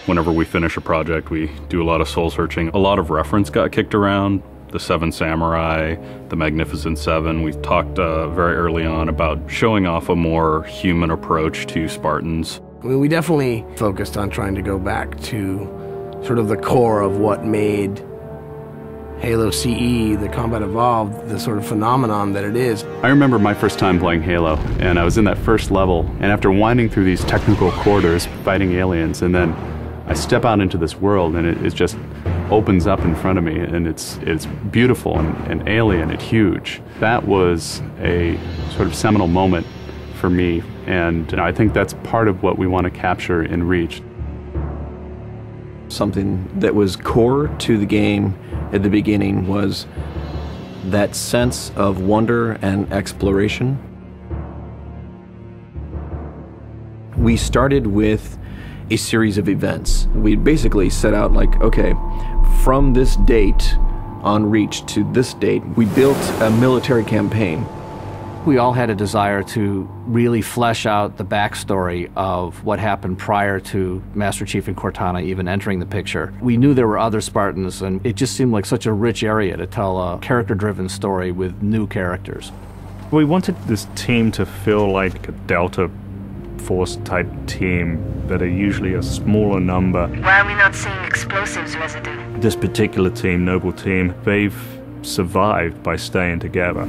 Whenever we finish a project, we do a lot of soul searching. A lot of reference got kicked around. The Seven Samurai, the Magnificent Seven. We talked very early on about showing off a more human approach to Spartans. We definitely focused on trying to go back to sort of the core of what made Halo CE, the Combat Evolved, the sort of phenomenon that it is. I remember my first time playing Halo, and I was in that first level, and after winding through these technical corridors, fighting aliens, and then I step out into this world, and it just opens up in front of me, and it's beautiful and alien and huge. That was a sort of seminal moment for me, and I think that's part of what we want to capture in Reach. Something that was core to the game at the beginning was that sense of wonder and exploration. We started with a series of events. We basically set out like, okay, from this date on Reach to this date, we built a military campaign. We all had a desire to really flesh out the backstory of what happened prior to Master Chief and Cortana even entering the picture. We knew there were other Spartans, and it just seemed like such a rich area to tell a character-driven story with new characters. We wanted this team to feel like a Delta Force type team that are usually a smaller number. Why are we not seeing explosives residue? This particular team, Noble Team, they've survived by staying together.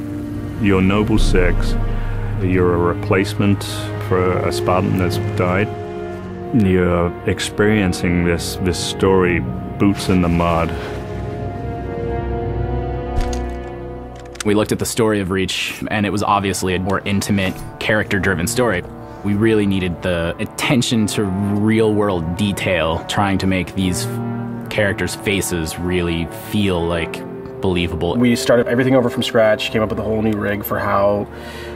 You're Noble 6, you're a replacement for a Spartan that's died. You're experiencing this story, boots in the mud. We looked at the story of Reach, and it was obviously a more intimate, character-driven story. We really needed the attention to real-world detail, trying to make these characters' faces really feel like believable. We started everything over from scratch, came up with a whole new rig for how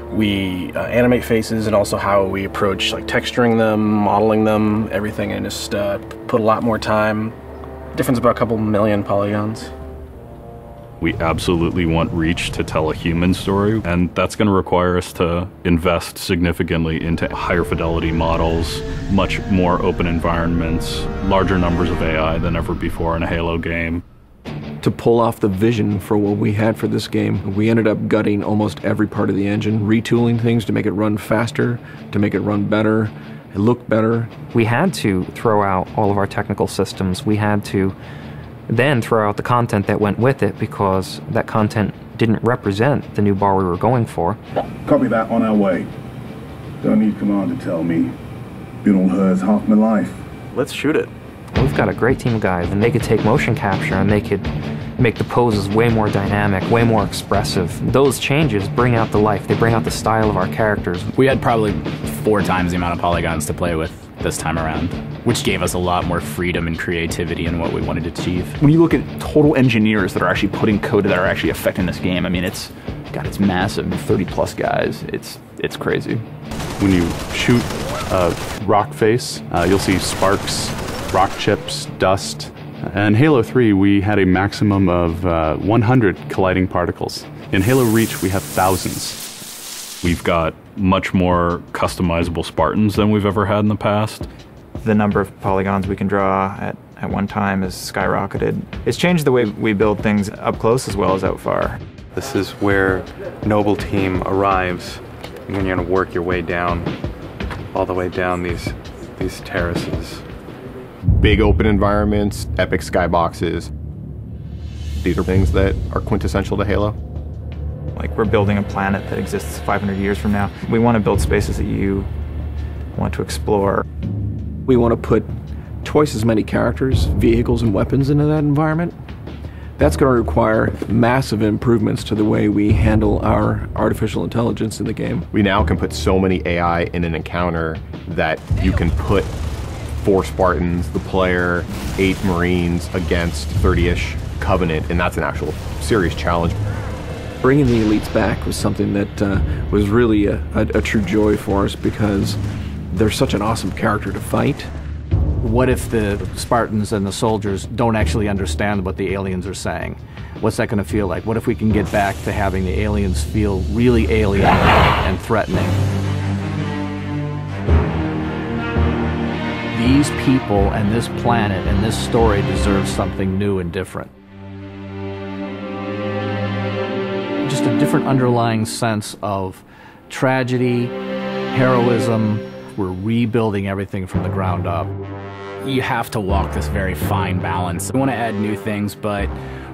we animate faces and also how we approach like texturing them, modeling them, everything, and just put a lot more time. Difference about a couple million polygons. We absolutely want Reach to tell a human story, and that's going to require us to invest significantly into higher fidelity models, much more open environments, larger numbers of AI than ever before in a Halo game. To pull off the vision for what we had for this game, we ended up gutting almost every part of the engine, retooling things to make it run faster, to make it run better, it looked better. We had to throw out all of our technical systems. We had to then throw out the content that went with it because that content didn't represent the new bar we were going for. Copy that, on our way. Don't need command to tell me. Been on hers half my life. Let's shoot it. We've got a great team of guys, and they could take motion capture and they could make the poses way more dynamic, way more expressive. Those changes bring out the life, they bring out the style of our characters. We had probably 4 times the amount of polygons to play with this time around, which gave us a lot more freedom and creativity in what we wanted to achieve. When you look at total engineers that are actually putting code that are actually affecting this game, I mean, it's massive, 30 plus guys, it's crazy. When you shoot a rock face, you'll see sparks, rock chips, dust. In Halo 3, we had a maximum of 100 colliding particles. In Halo Reach, we have thousands. We've got much more customizable Spartans than we've ever had in the past. The number of polygons we can draw at one time has skyrocketed. It's changed the way we build things up close as well as out far. This is where Noble Team arrives when you're going to work your way down, all the way down these terraces. Big open environments, epic skyboxes. These are things that are quintessential to Halo. Like, we're building a planet that exists 500 years from now. We want to build spaces that you want to explore. We want to put twice as many characters, vehicles, and weapons into that environment. That's going to require massive improvements to the way we handle our artificial intelligence in the game. We now can put so many AI in an encounter that you can put 4 Spartans, the player, 8 Marines against 30-ish Covenant, and that's an actual serious challenge. Bringing the elites back was something that was really a true joy for us because they're such an awesome character to fight. What if the Spartans and the soldiers don't actually understand what the aliens are saying? What's that going to feel like? What if we can get back to having the aliens feel really alien and threatening? these people and this planet and this story deserves something new and different. Just a different underlying sense of tragedy, heroism. We're rebuilding everything from the ground up. You have to walk this very fine balance. We want to add new things, but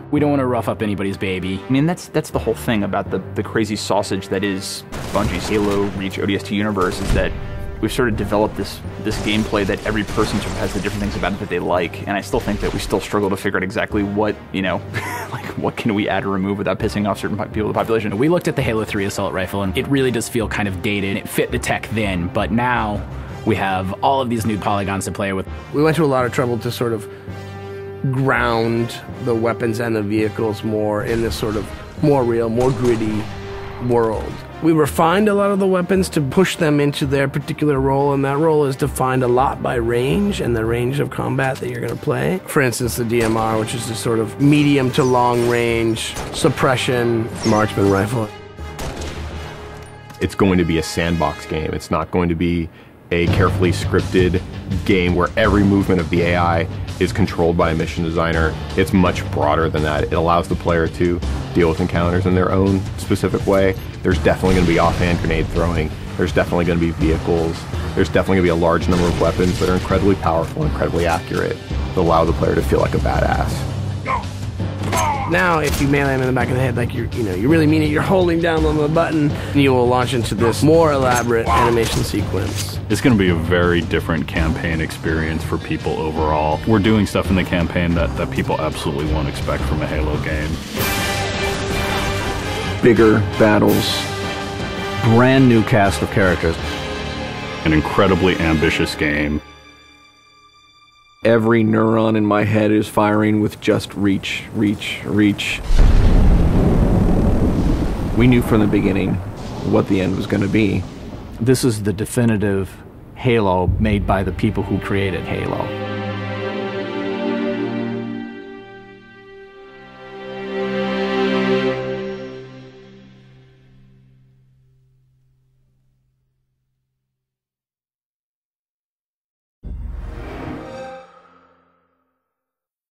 we don't want to rough up anybody's baby. I mean, that's the whole thing about the crazy sausage that is Bungie's Halo Reach ODST universe, is that we've sort of developed this gameplay that every person sort of has the different things about it that they like, and I still think that we still struggle to figure out exactly what, you know, like what can we add or remove without pissing off certain people in the population. We looked at the Halo 3 assault rifle, and it really does feel kind of dated. It fit the tech then, but now we have all of these new polygons to play with. We went to a lot of trouble to sort of ground the weapons and the vehicles more in this sort of more real, more gritty world. We refined a lot of the weapons to push them into their particular role, and that role is defined a lot by range and the range of combat that you're going to play. For instance, the DMR, which is a sort of medium to long range suppression marksman rifle. It's going to be a sandbox game. It's not going to be a carefully scripted game where every movement of the AI is controlled by a mission designer. It's much broader than that. It allows the player to deal with encounters in their own specific way. There's definitely going to be offhand grenade throwing. There's definitely going to be vehicles. There's definitely going to be a large number of weapons that are incredibly powerful, incredibly accurate, that allow the player to feel like a badass. Now, if you melee him in the back of the head, like you really mean it, you're holding down on the button, and you will launch into this more elaborate animation sequence. It's going to be a very different campaign experience for people overall. We're doing stuff in the campaign that people absolutely won't expect from a Halo game. Bigger battles, brand new cast of characters. An incredibly ambitious game. Every neuron in my head is firing with just reach, reach, reach. We knew from the beginning what the end was going to be. This is the definitive Halo made by the people who created Halo.